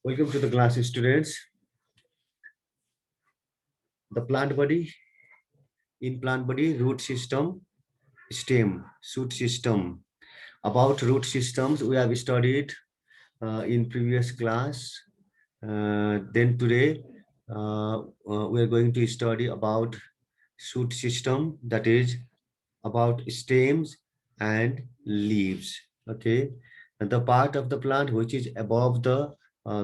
Welcome to the class, students. The plant body, in plant body, root system, stem, shoot system. About root systems, we have studied in previous class. Then today, we are going to study about shoot system, that is about stems and leaves. Okay, and the part of the plant which is above the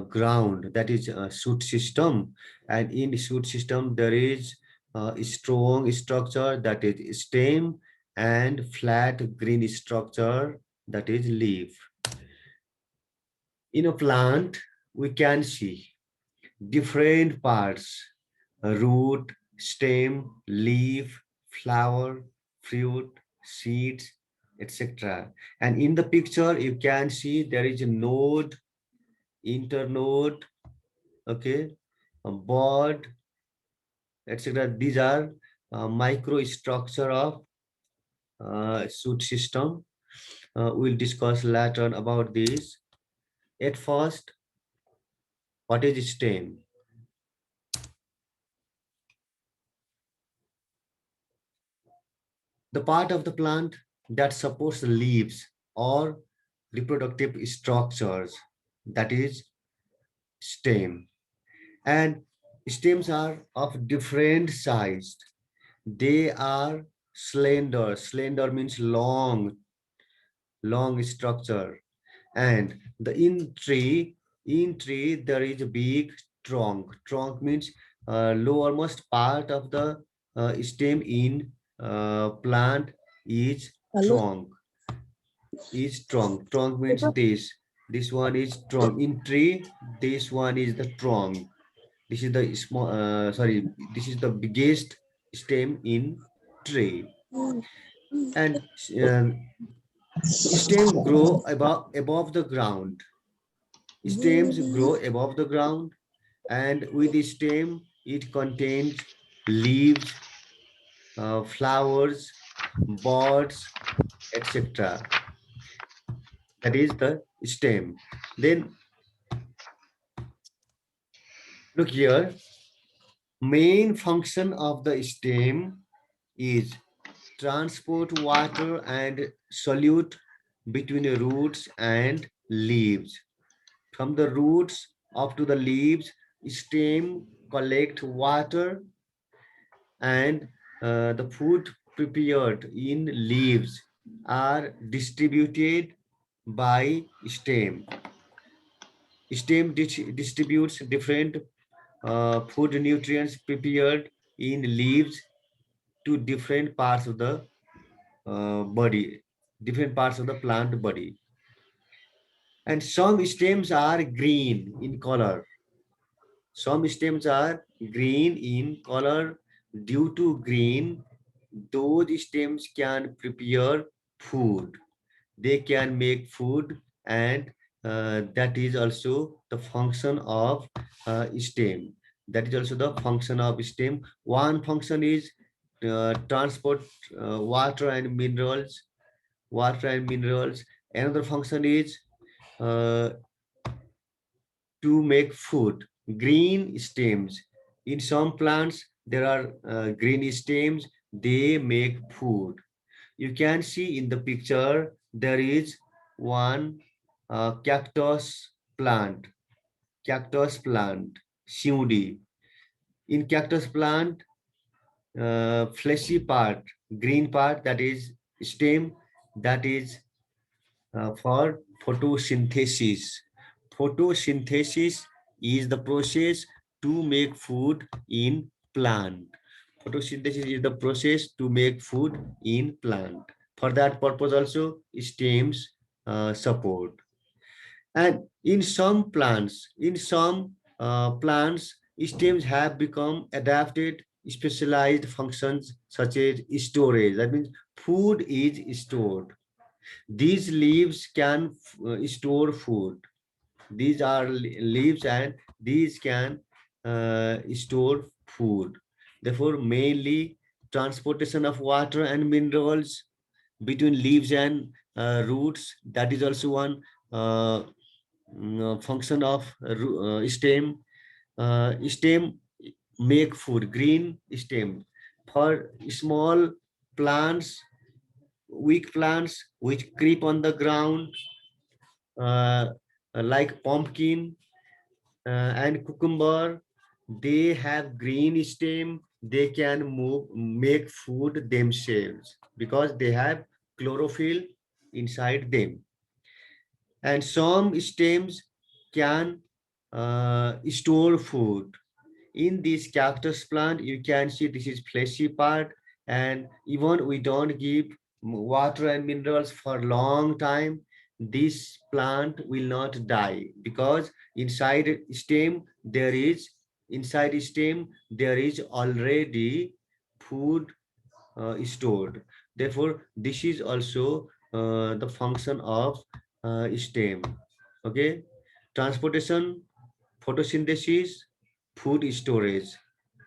ground, that is shoot system, and in the shoot system there is a strong structure, that is stem, and flat green structure, that is leaf. In a plant we can see different parts: root, stem, leaf, flower, fruit, seeds, etc. And in the picture, you can see there is a node, internode, okay, a bud, etc. These are microstructure of shoot system. We'll discuss later on about this. At first, what is stem? The part of the plant that supports the leaves or reproductive structures, that is stem. And stems are of different size. They are slender. Slender means long structure. And the in tree there is a big trunk. Trunk means lowermost part of the stem in plant is Hello. trunk. Is trunk. Trunk means this. This one is trunk. In tree, this one is the trunk. This is the small. Sorry, this is the biggest stem in tree. And stem grow above the ground. Stems grow above the ground, and with the stem, it contains leaves, flowers, buds, etc. That is the stem. Then look here. Main function of the stem is transport water and solute between the roots and leaves. From the roots up to the leaves, stem collect water, and the food prepared in leaves are distributed by stem. Stem distributes different food nutrients prepared in leaves to different parts of the body, different parts of the plant body. And some stems are green in color. Some stems are green in color. Due to green, those stems can prepare food. They can make food, and that is also the function of stem. That is also the function of stem. One function is transport water and minerals. Another function is uh, to make food. Green stems. In some plants, there are green stems. They make food. You can see in the picture, there is one cactus plant, Siudi. In cactus plant, fleshy part, green part, that is stem, that is for photosynthesis. Photosynthesis is the process to make food in plant. Photosynthesis is the process to make food in plant. For that purpose also stems support. And in some plants, stems have become adapted specialized functions such as storage. That means food is stored. These leaves can store food. These are leaves, and these can store food. Therefore, mainly transportation of water and minerals between leaves and roots. That is also one function of stem. Stem make food. Green stem for small plants, weak plants which creep on the ground, uh, like pumpkin and cucumber. They have green stem. They can move, make food themselves because they have chlorophyll inside them. And some stems can store food. In this cactus plant, you can see this is fleshy part, and even we don't give water and minerals for long time, this plant will not die because inside stem there is already food stored. Therefore, this is also the function of stem. Okay, transportation, photosynthesis, food storage,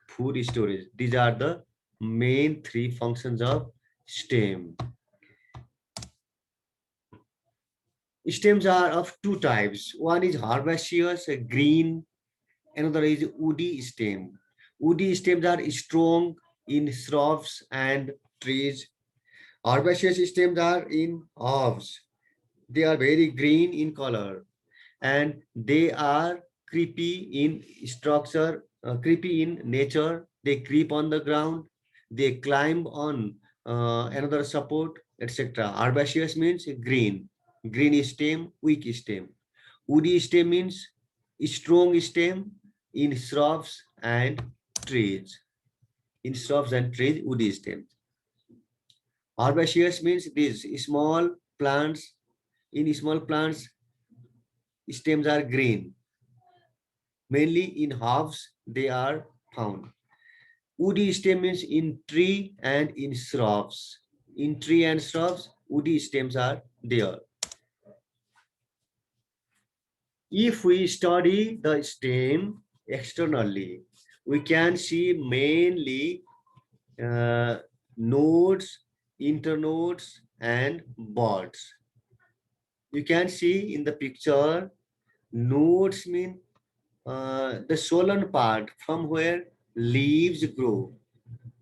food storage. These are the main three functions of stem. Stems are of two types. One is herbaceous, green. Another is woody stem. Woody stems are strong in shrubs and trees. Herbaceous stems are in herbs. They are very green in color and they are creepy in structure, creepy in nature. They creep on the ground, they climb on another support, etc. Herbaceous means green, green stem, weak stem. Woody stem means strong stem in shrubs and trees. In shrubs and trees, woody stem. Herbaceous means these small plants. In small plants, stems are green. Mainly in halves, they are found. Woody stem means in tree and in shrubs. In tree and shrubs, woody stems are there. If we study the stem externally, we can see mainly nodes, internodes, and buds. You can see in the picture, nodes mean the swollen part from where leaves grow.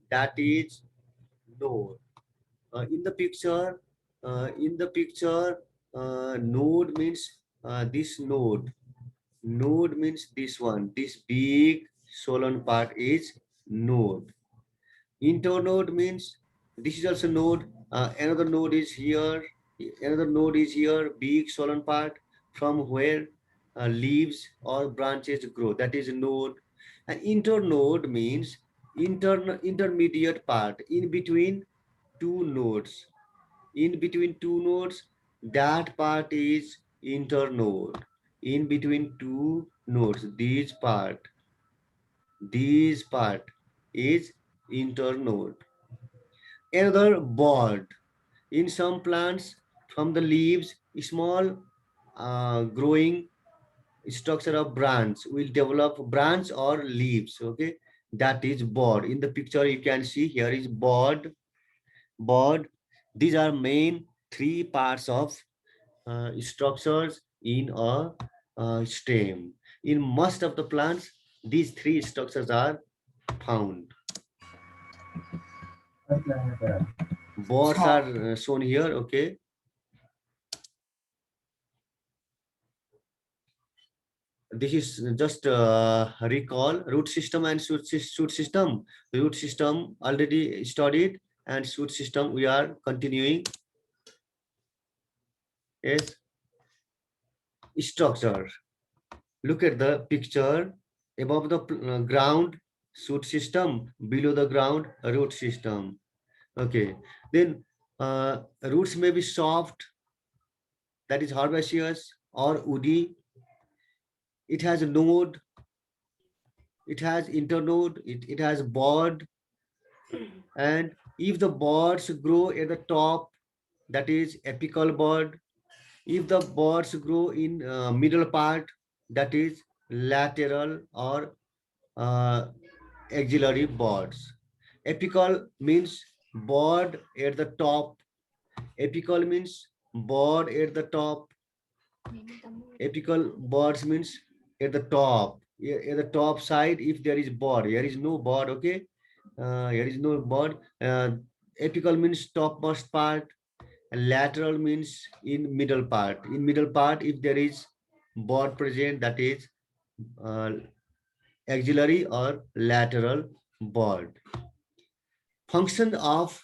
That is node. In the picture, node means this node. Node means this one. This big swollen part is node. Internode means this is also node. Another node is here. Another node is here. Big swollen part from where leaves or branches grow. That is node. And internode means intermediate part in between two nodes. In between two nodes, that part is internode. In between two nodes, this part is internode. Another bud. In some plants, from the leaves, small growing structure of branch will develop branch or leaves. Okay, that is bud. In the picture, you can see here is bud. These are main three parts of structures in a stem. In most of the plants, these three structures are found. Buds are shown here. Okay. This is just recall root system and shoot system. Root system already studied and shoot system we are continuing. Yes, structure. Look at the picture. Above the ground, shoot system. Below the ground, root system. Okay. Then roots may be soft, that is herbaceous, or woody. It has a node. It has internode. It has bud. And if the buds grow at the top, that is apical bud. If the buds grow in middle part, that is lateral or uh, axillary buds. Apical means bud at the top. Apical means bud at the top. Apical buds means at the top. At the top side, if there is bud, here is no bud, okay? Here is no bud. Apical means topmost part, and lateral means in middle part. In middle part, if there is bud present, that is uh, axillary or lateral bud. Function of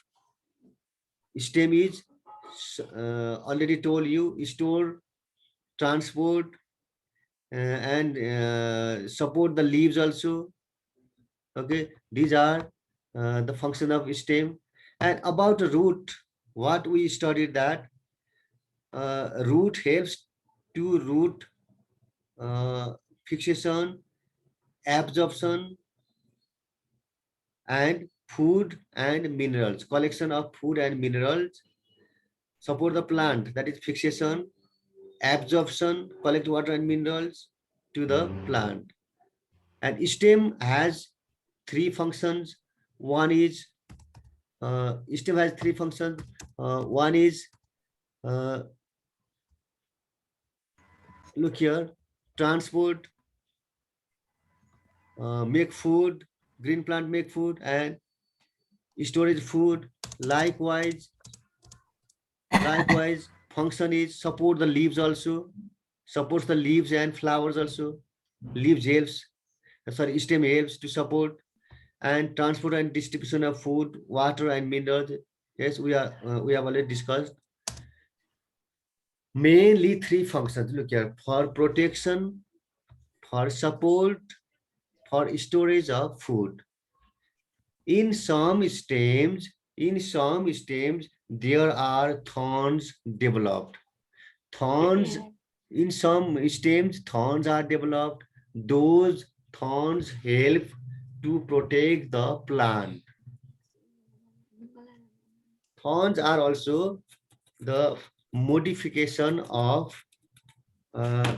stem is already told you, store, transport, and support the leaves also. Okay, these are the function of stem. And about root, what we studied that root helps to root uh, fixation, absorption, and food and minerals, collection of food and minerals, support the plant, that is fixation, absorption, collect water and minerals to the plant. And stem has three functions. One is stem has three functions. One is uh, look here, transport, make food, green plant make food, and storage food. Likewise, likewise, function is support the leaves also, supports the leaves and flowers also. Leaves helps, sorry, stem helps to support and transport and distribution of food, water, and minerals. Yes, we have already discussed. Mainly three functions. Look here, for protection, for support, for storage of food. In some stems, there are thorns developed. Thorns in some stems, thorns are developed. Those thorns help to protect the plant. Thorns are also the modification of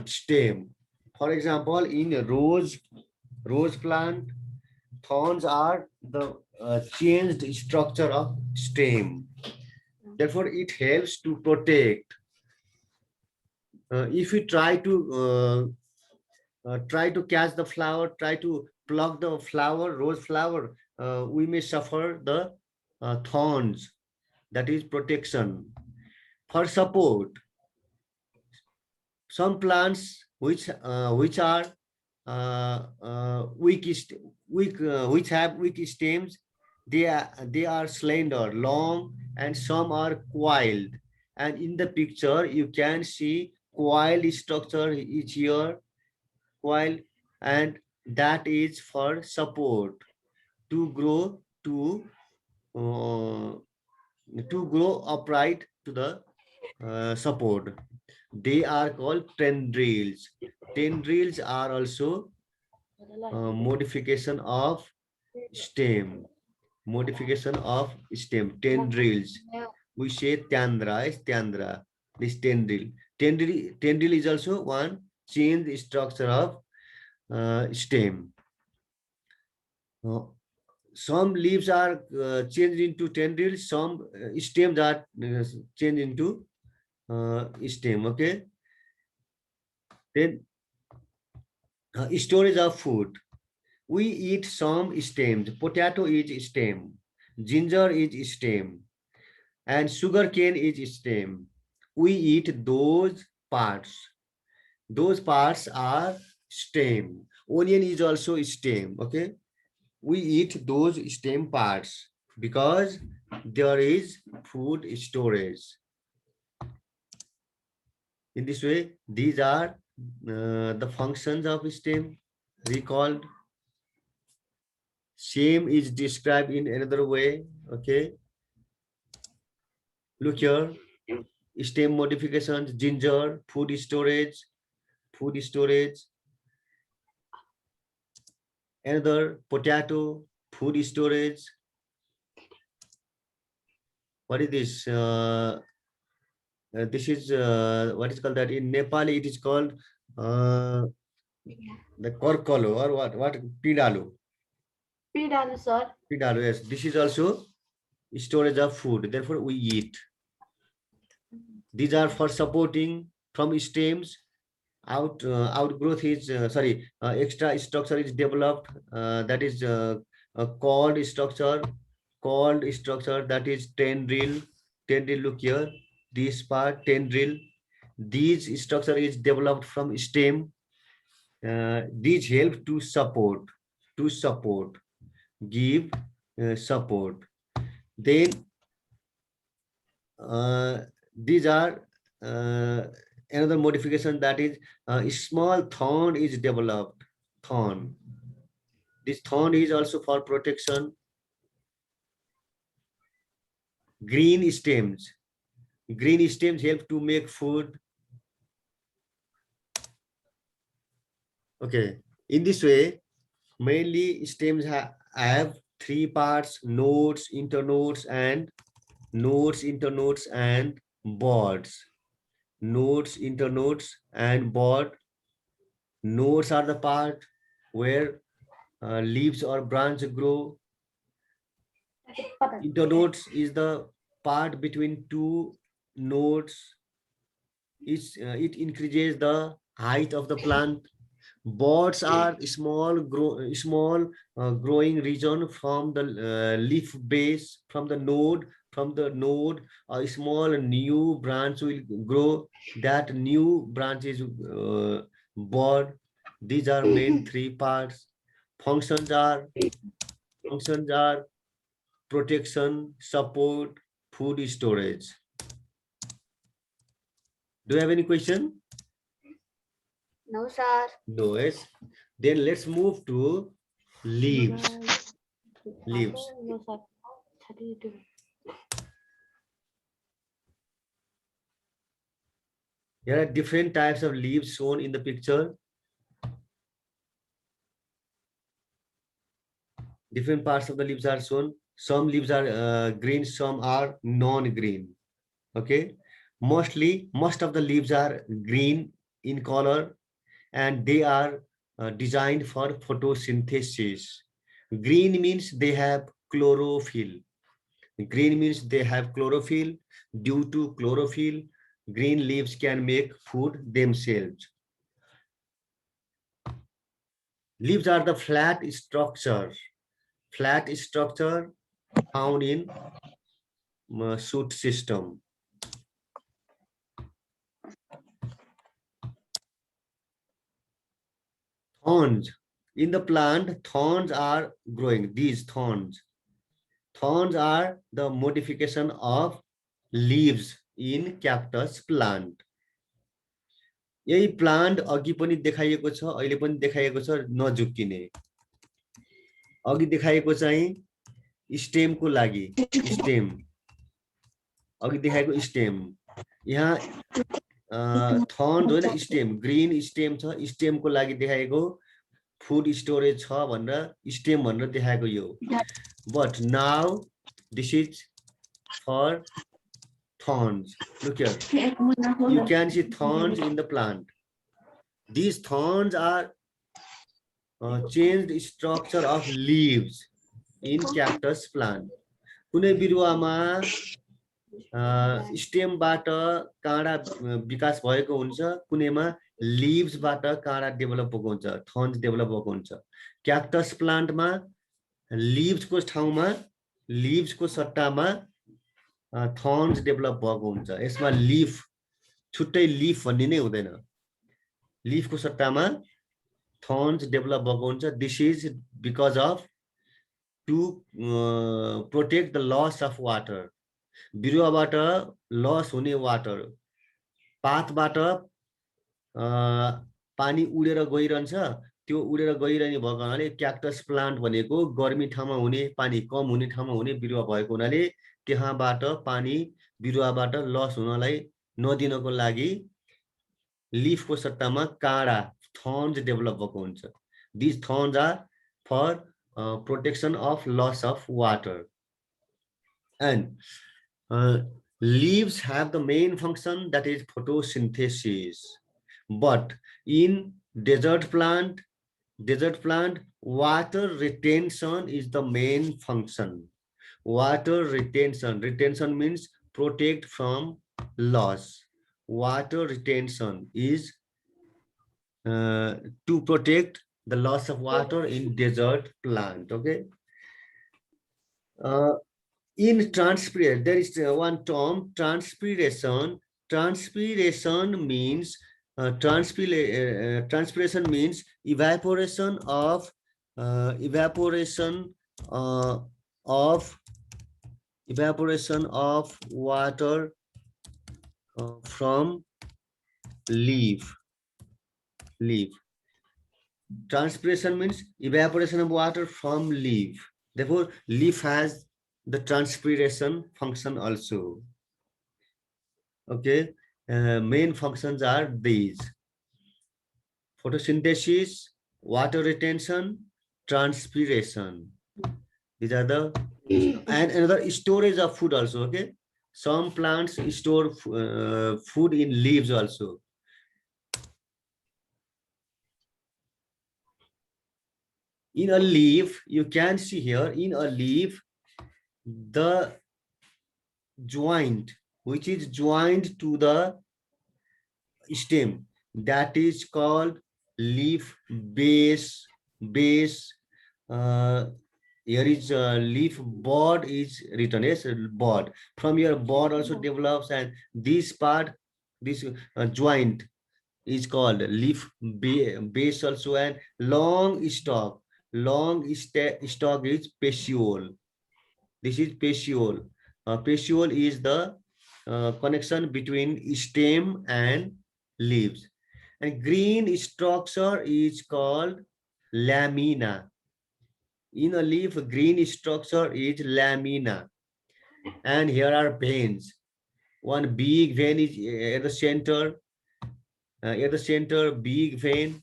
stem. For example, in a rose plant, thorns are the changed structure of stem. Therefore, it helps to protect. If you try to catch the flower, try to pluck the flower, rose flower, we may suffer the thorns. That is protection. For support, some plants which are which have weak stems, they are slender, long, and some are coiled. And in the picture, you can see coiled structure each here, coil, and that is for support to grow uh, to grow upright to the support. They are called tendrils. Tendrils are also modification of stem. Modification of stem. Tendrils. We say tandra is tandra. This tendril. Tendril is also one change structure of stem. Uh, some leaves are changed into tendrils. Some stems are changed into stem. Okay. Then storage of food. We eat some stems. Potato is stem. Ginger is stem. And sugarcane is stem. We eat those parts. Those parts are stem. Onion is also stem. Okay. We eat those stem parts because there is food storage. In this way, these are the functions of stem recalled. Same is described in another way. Okay. Look here. Stem modifications, ginger, food storage, another potato, food storage. What is this? This is what is called that in Nepal. It is called the korkolo or what pidalu. Pidalu, sir. Pidalu. Yes, this is also storage of food. Therefore, we eat. These are for supporting From stems, outgrowth is extra structure is developed, that is a called structure, that is tendril. Look here, this part tendril. These structure is developed from stem. These help to support, give support. Then these are another modification, that is a small thorn is developed. Thorn. This thorn is also for protection. Green stems. Green stems help to make food. Okay. In this way, mainly stems have three parts: nodes, internodes, and buds. Nodes, internodes, and bud. Nodes are the part where leaves or branch grow. Internodes is the part between two nodes. It increases the height of the plant. Buds are small growing region from the leaf base. From the node, a small new branch will grow. That new branch is bud. These are main three parts. Functions are protection, support, food storage. Do you have any question? No, sir. No, yes. Then let's move to leaves. Leaves. No, sir. 32. There are different types of leaves shown in the picture. Different parts of the leaves are shown. Some leaves are green, some are non-green. Okay. Most of the leaves are green in color, and they are designed for photosynthesis. Green means they have chlorophyll. Green means they have chlorophyll. Due to chlorophyll, green leaves can make food themselves. Leaves are the flat structure found in shoot system. Thorns. In the plant, thorns are growing. These thorns are the modification of leaves in cactus plant. यही plant अघि पनि देखाइएको छ, अहिले पनि देखाइएको छ, नझुक्किने. अघि देखाइएको चाहिँ स्टेमको लागि, स्टेम अघि देखाएको स्टेम. यहाँ थर्न होइन, स्टेम, ग्रीन स्टेम छ, स्टेमको लागि देखाएको फुड स्टोरेज छ भनेर स्टेम भनेर देखाएको यो. But now this is for thorns. Look here. You can see thorns in the plant. These thorns are changed structure of leaves in cactus plant. कुनै बिरुवामा स्टेमबाट काँडा विकास भएको हुन्छ, कुनैमा लिभ्सबाट काँडा डेभलप भएको हुन्छ, थर्न्स डेभलप भएको हुन्छ. क्याक्टस प्लान्टमा लिभ्सको ठाउँमा, लिभ्सको सट्टामा थर्न्स डेभलप भएको हुन्छ. यसमा लिफ, छुट्टै लिफ भन्ने नै हुँदैन, लिफको सट्टामा थर्न्स डेभलप भएको हुन्छ. This is because of to protect the loss of water. बिरुवाबाट लस हुने वाटर, पातबाट पानी उडेर गइरहन्छ, त्यो उडेर गइरहने भएको हुनाले क्याक्टस प्लान्ट भनेको गर्मी ठाउँमा हुने, पानी कम हुने ठाउँमा हुने बिरुवा भएको हुनाले त्यहाँबाट पानी बिरुवाबाट लस हुनलाई नदिनको लागि लिफको सट्टामा काँडा, थर्न्स डेभलप भएको हुन्छ. This thorns are for protection of loss of water. And leaves have the main function, that is photosynthesis. But in desert plant, water retention is the main function. Water retention means protect from loss. water retention is to protect the loss of water in desert plant. Okay. Uh, in transpiration, there is one term, transpiration. Transpiration means transpiration means evaporation uh, of evaporation of water from leaf. Leaf. Transpiration means evaporation of water from leaf. Therefore, leaf has the transpiration function also. Okay. Main functions are these: photosynthesis, water retention, transpiration. These are the and another storage of food also. Okay. Some plants store food in leaves also. In a leaf, you can see here in a leaf, the joint which is joined to the stem, that is called leaf base. Base. Uh, here is leaf board is written. Yes, board. From your board also develops, and this part, this joint is called leaf base also, and long stalk. Stalk is petiole. This is petiole. Petiole is the connection between stem and leaves. And green structure is called lamina. In a leaf, green structure is lamina. And here are veins. One big vein is at the center. At the center, big vein.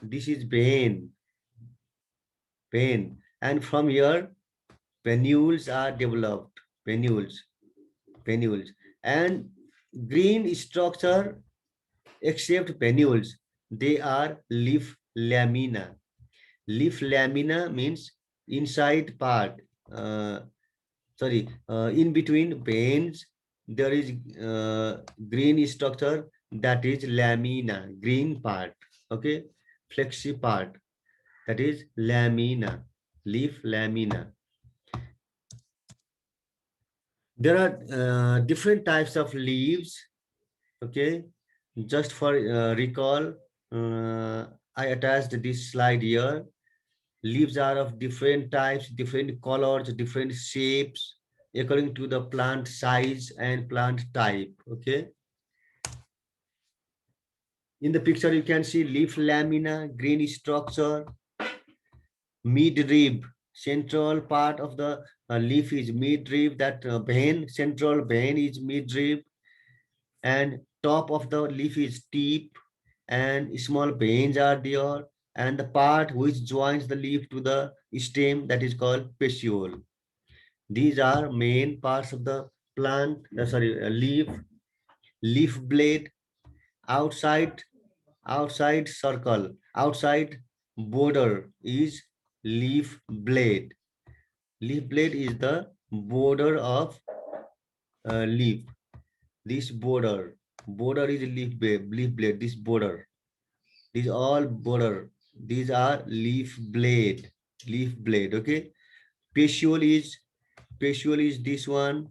This is vein. Vein. And from here, venules are developed. Venules. And green structure except venules, they are leaf lamina. Leaf lamina means inside part. In between veins, there is green structure, that is lamina, green part. Okay, flexi part, that is lamina, leaf lamina. There are different types of leaves. Okay, just for recall, I attached this slide here. Leaves are of different types, different colors, different shapes, according to the plant size and plant type. Okay. In the picture, you can see leaf lamina, green structure, midrib. Central part of the leaf is midrib. That vein, central vein is midrib, and top of the leaf is tip, and small veins are there, and the part which joins the leaf to the stem, that is called petiole. These are main parts of the plant. Leaf. Leaf blade. Outside circle, outside border is leaf blade. Leaf blade is the border of leaf. This border is leaf blade. This border, these all border, these are leaf blade. Okay. Petiole is this one.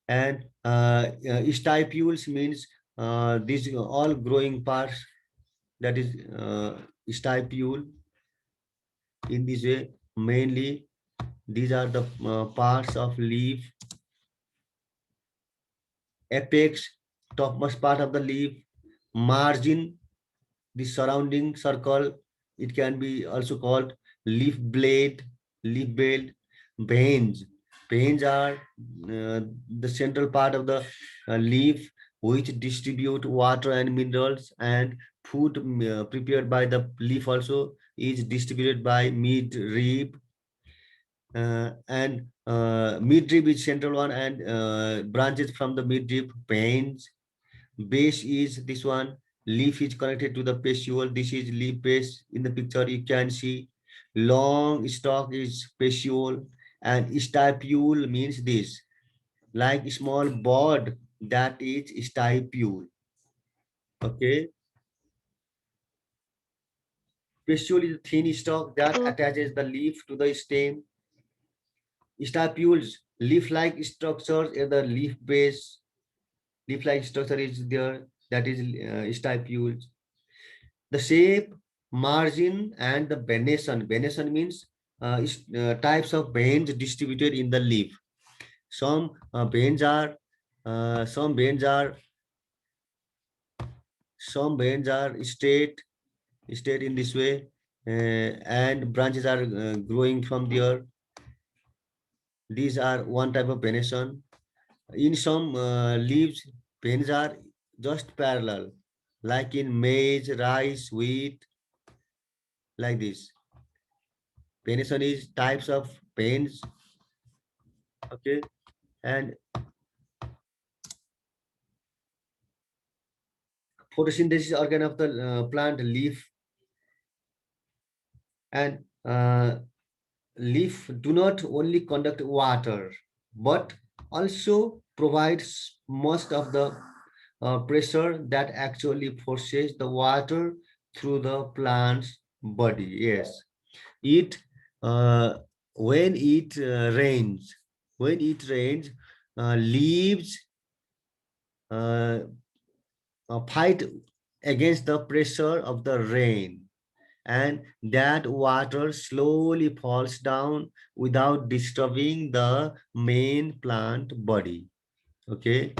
And stipules means these all growing parts, that is stipule. In this way, mainly these are the parts of leaf. Apex, topmost part of the leaf. Margin, the surrounding circle, it can be also called leaf blade. Veins. Veins are the central part of the leaf, which distribute water and minerals, and food prepared by the leaf also is distributed by midrib. And midrib is central one, and branches from the midrib. Veins. Base is this one. Leaf is connected to the petiole. This is leaf base. In the picture, you can see long stalk is petiole, and stipule means this, like small board. that is stipule. Okay. Pistule is a thin stalk that attaches the leaf to the stem. Stipules, leaf-like structures at the leaf base. Leaf-like structure is there, that is stipules. The shape, margin, and the venation. Venation means types of veins distributed in the leaf. Some veins are some veins are straight in this way, and branches are growing from there. These are one type of venation. In some leaves, veins are just parallel, like in maize, rice, wheat, like this. Venation is types of veins. Okay, and photosynthesis organ of the plant leaf, and leaf do not only conduct water but also provides most of the pressure that actually forces the water through the plant's body. Yes, it uh, when it rains, leaves uh, fight against the pressure of the rain, and that water slowly falls down without disturbing the main plant body. Okay.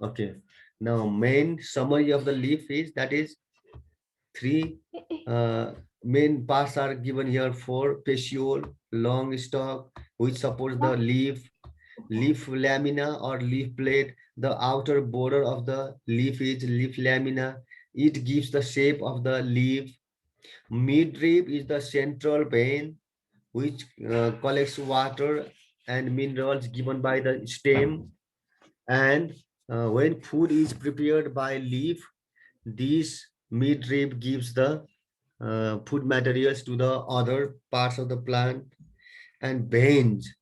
Okay, now main summary of the leaf is that is three main parts are given here. For petiole, long stalk which supports the leaf, leaf lamina or leaf plate. The outer border of the leaf is leaf lamina. It gives the shape of the leaf. Midrib is the central vein which collects water and minerals given by the stem. And when food is prepared by leaf, this midrib gives the food materials to the other parts of the plant. And veins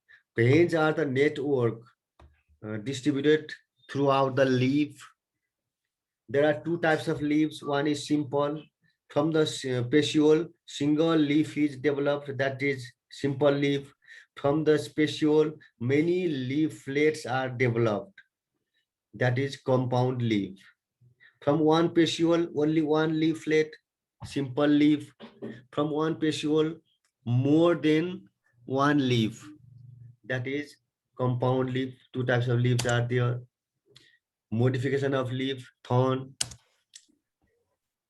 are the network distributed throughout the leaf. There are two types of leaves. One is simple. From the petiole, single leaf is developed, that is simple leaf. From the petiole, many leaflets are developed, that is compound leaf. From one petiole, only one leaflet, simple leaf. From one petiole, more than one leaf, that is compound leaf. Two types of leaves are there. Modification of leaf, thorn.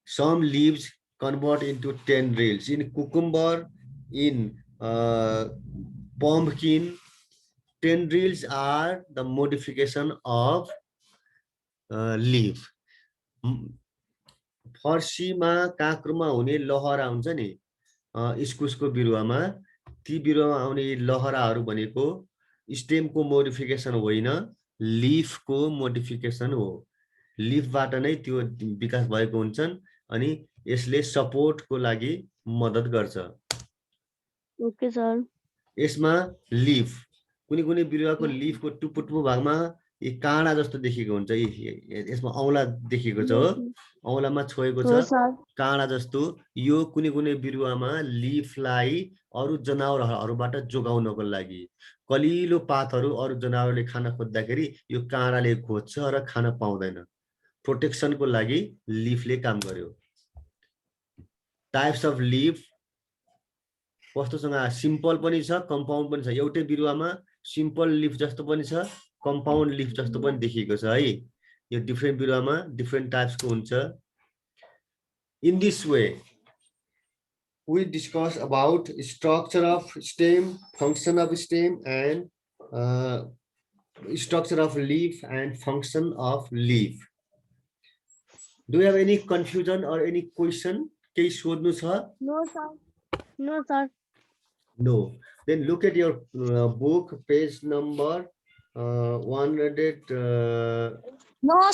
Some leaves convert into tendrils. In cucumber, in pumpkin, tendrils are the modification of leaf. फर्सीमा काँक्रोमा हुने लहरा हुन्छ नि, इस्कुसको बिरुवामा, ती बिरुवामा आउने लहराहरू भनेको स्टेमको modification होइन, लिफको modification हो. लिफबाट नै त्यो विकास भएको हुन्छन् अनि यसले सपोर्टको लागि मद्दत गर्छ. Okay sir. यसमा लिफ, कुनै कुनै बिरुवाको लिफको टुप्पो टुप्पो भागमा यी काँडा जस्तो देखिएको हुन्छ. यसमा औँला देखिएको छ हो, औँलामा छोएको छ काँडा जस्तो. यो कुनै कुनै बिरुवामा लिफलाई अरू जनावरहरूबाट जोगाउनको लागि, कलिलो पातहरू अरू जनावरले खान खोज्दाखेरि यो काँडाले खोज्छ र खान पाउँदैन. प्रोटेक्सनको लागि लिफले काम गर्यो. टाइप्स अफ लिफ कस्तोसँग सिम्पल पनि छ, कम्पाउन्ड पनि छ. एउटै बिरुवामा सिम्पल लिफ जस्तो पनि छ, कम्पाउन्ड लिफ जस्तो पनि देखिएको छ है. यो डिफरेन्ट बिरुवामा डिफरेन्ट टाइप्सको हुन्छ. In this way, we discuss about structure of stem, function of stem, and structure of leaf and function of leaf. Do you have any confusion or any question? केही सोध्नु छ? No sir. No sir. No. Then look at your book, page number 100. No.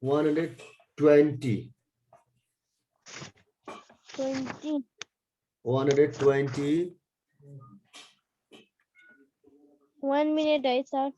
120. 20. 120. 1 minute, I sir.